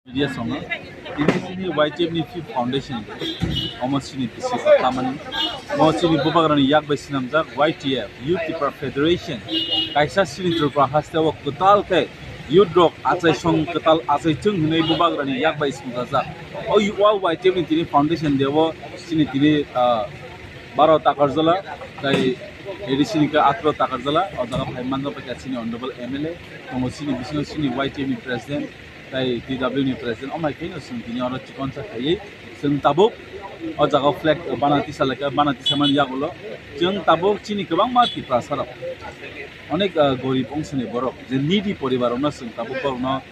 Media song ini sini YTF ni fi foundation omo sini bisi kamani mo sini bubagrani yak bai sinamjak YTF Youth Tipra Federation kaisa sini trupa hastawa kutal ke youth rok achai song kutal achai chung hinai bubagrani yak bai sinamjak o YTF ni tini foundation dewo sini tini 12 takar jala tai edi sini ka 18 takar jala o daga phaimanjo pa sini honorable MLA omo sini bisino sini YTF ni president tai DW ni president omai kaino sung tini oro chikon sa khai sung tabuk o jaga flag banati salaka banati saman yagulo jung tabuk chini kebang ma ti prasarap onek gorib ongsoni borok je needy poribar ono sung tabuk borno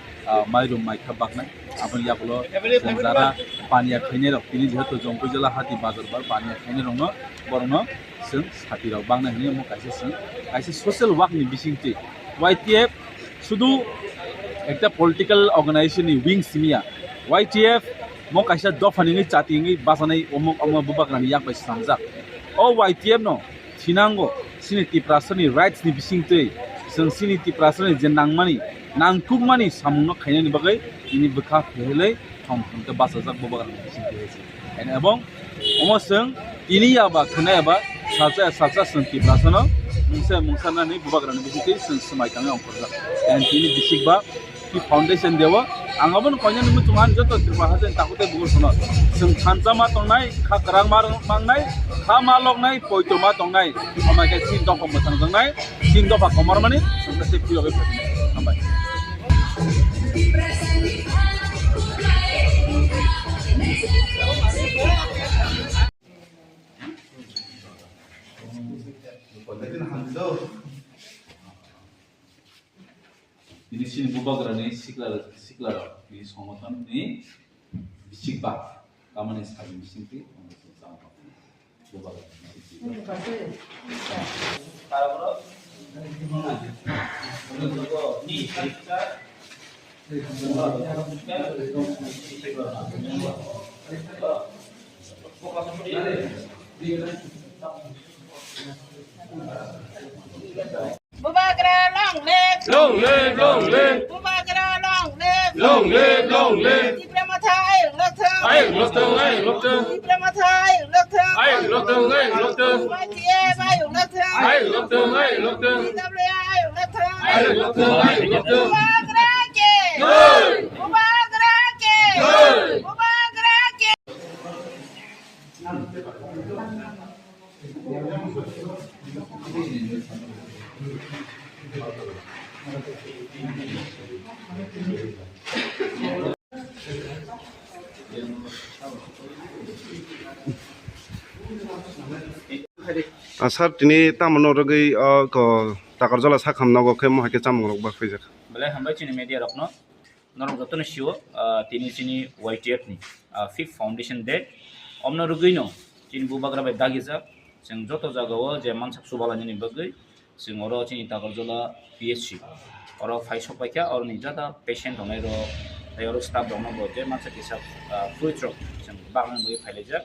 mairum mai khabakna apun yagulo jung jara paniya khaine rok tini jehetu jongkoi jela hati bazar bar paniya khaine rokno borno sung sati rok bangna hini mo kaise social work ni bisingti YTF শুধু একটা political organization wing সিমিয়া YTF mo kaisa dofaningi chatingi basanai omok omok bubagrani yak bai samjak o YTF no thinango sini tiprasani rights ni bisingtei जों sini tiprasani je nangmani nangkukmani samungno khainani bagai ini bukha phelei thomthomke basajak bubagrani bisingtei and ebong omo जों ini aba khunai aba saja जों tiprasano mungsanani bubagrani bisingtei जों semai kami ongkorjak and ini bisikba ki foundation dewa angabon konya nimu tuhan joto tripa hasen takute bugur sono sung khanjama tongnai khakrang mangnai khamalok nai poitoma tongnai amake sin dok komotang tongnai sin dofa komarmani sung se pilo ge sampai ini sini bubagrani siklar di somotan ni bisikba kamane sabi bisikti sama bubagrani karabro ni sikta Bubagra long live, Bubagra long live, Diplomatai look to, Diplomatai look to, YTF look to, DWI look to, Bubagra ke, Bubagra ke, Bubagra ke. Asar tini taman oragi ko takar jala sakam nago ke mo hake chamung rok ba khajak bale hambai chini media rokno norok jotone shiwo tini chini YTF ni fifth foundation day omno ruguino chini bubagra bai dagija जों joto jagao je mansak subalani ni bagai जों oro chini takar jala PSC oro faisok paikya oro ni jada patient onai ro oro staff dong no je mansak hisab fruit rok जों bagan bai phaileja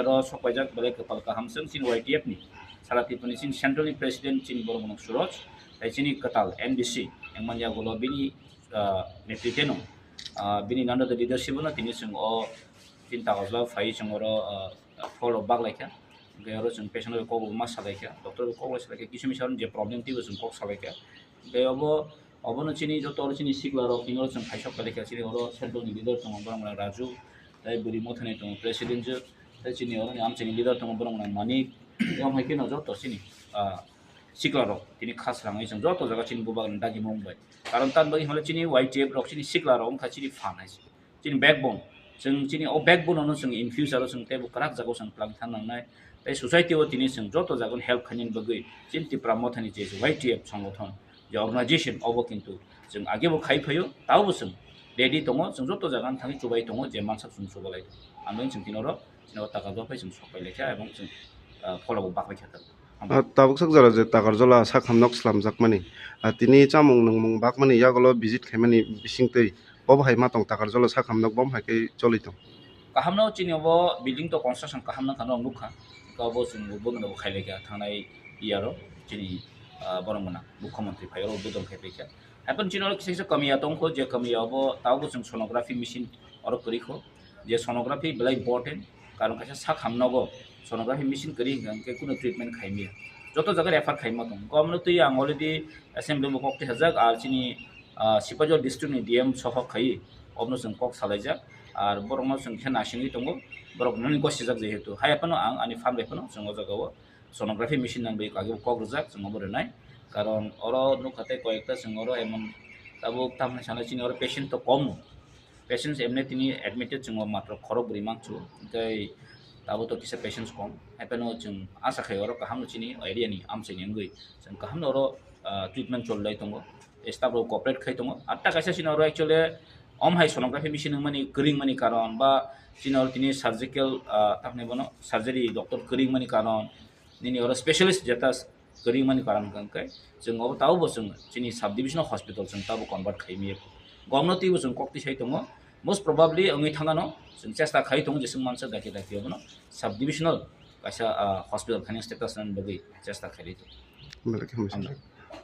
oro sokpaijak bale kepal kaham जों chini YTF ni salati puni chini central president chini bormonok suroj chini katal NBC yang manja golo bini netiteno bini nanda the leadership na tini जों o tin takar fai जों oro follow back like gayaro जों patient ko ma salaika doctor ko salaika kisu misal je problem tibo जों ko salaika gayobo obono chini joto chini siklaro tingo जों faisok salaika chini oro central leader tong borong raju dai buri mothane tong president je dai chini oro am chini leader tong borong mani yang hakin no joto chini siklaro tini khas rangai जों joto jaga chini bubagan dagi mumbai karon tan bagi hole chini YTF rok chini siklaro ong chini fan hai chini backbone जों chini o backbone ono जों in future ro जों tebo karak jago जों plan thanangnai tai society o tini जों joto jagon help khanin bagai chinti pramothani je YTF সংগঠন je organization obo kintu जों agebo khai phayo tawo जों ready tongo जों joto jagan thangi chubai tongo je mansak जों chubalai ameng जों tinoro chino taka do phai जों sopai lekha ebong जों follow back khata tabuk sak jara je takar jala sakam nok slamjak mani tini chamung nungmung bak mani yagolo visit khaimani bisingtei bob hai matong takar jala sakam nok bom hai ke cholitung kahamno chini obo building to construction kahamna kano nukha kabo जों bono khaileka thanai iyaro chini boromona mukhyamantri phairo budon khaileka এখন চিনৰ কিছু কমিয়া দংখো যে কমিয়াবো তাওবো जों sonography machine or করিখো যে sonography বেলা important কারণ কাছে সাক হামনগো sonography machine করি কে কোনো ট্রিটমেন্ট খাইমিয়া যত জায়গা রেফার খাইমা দं গমनो তুই আং অলরেডি অ্যাসেম্বলি মো ককতে হাজাক আর চিনি সিপাজল ডিস্ট্রিক্টনি ডিএম সহ খাই অবनो जों কক সালাইজা আর বরংনো जों খেনা সিংই দंगो বরং ননি গসিজাক যেহেতু হায়াপানো আং আনি ফান বেপানো जों জায়গাও sonography machine নাংবে আগে কক রজাক जों বরনাই কারণ ওর নুখাতে কয়েকটা जों ওর এমন তাবো তামনে সানা চিনি ওর পেশেন্ট তো কম পেশেন্টস এমনি তিনি অ্যাডমিটেড जों মাত্র খরব রিমাংচু তাই তাবো তো কিসে পেশেন্টস কম হাইপানো जों আশা খাই ওর কাহাম চিনি এরিয়ানি আমসাইনি গই जों কাহাম ওর ট্রিটমেন্ট চললাই দंगो স্টাফ কোঅপারেট খাই दंगो আটটা কাইসা চিনি ওর অ্যাকচুয়ালি অমহাই sonography machine মানি গরিং মানি কারণ বা চিনি ওর তিনি সার্জিক্যাল তাহনে বনো সার্জারি ডক্টর গরিং মানি কারণ নিনি ওর স্পেশালিস্ট যেটা গরিং মানি কারণ কানকাই जों अब तावबो जों चिनि साब डिविजनल हस्पिटल जों ताबो कन्भार्ट खाइमियो गमनतिबो जों कक्ति साइ दङ मोस्ट प्रोबेबली अंगै थांगानो जों चेष्टा खाइ दङ जेसं मानसि दाखि दाखियावनो साब डिविजनल काइसा हस्पिटल खानि स्टेटास नन बगै चेष्टा खाइ दङ बेलेग हामसिन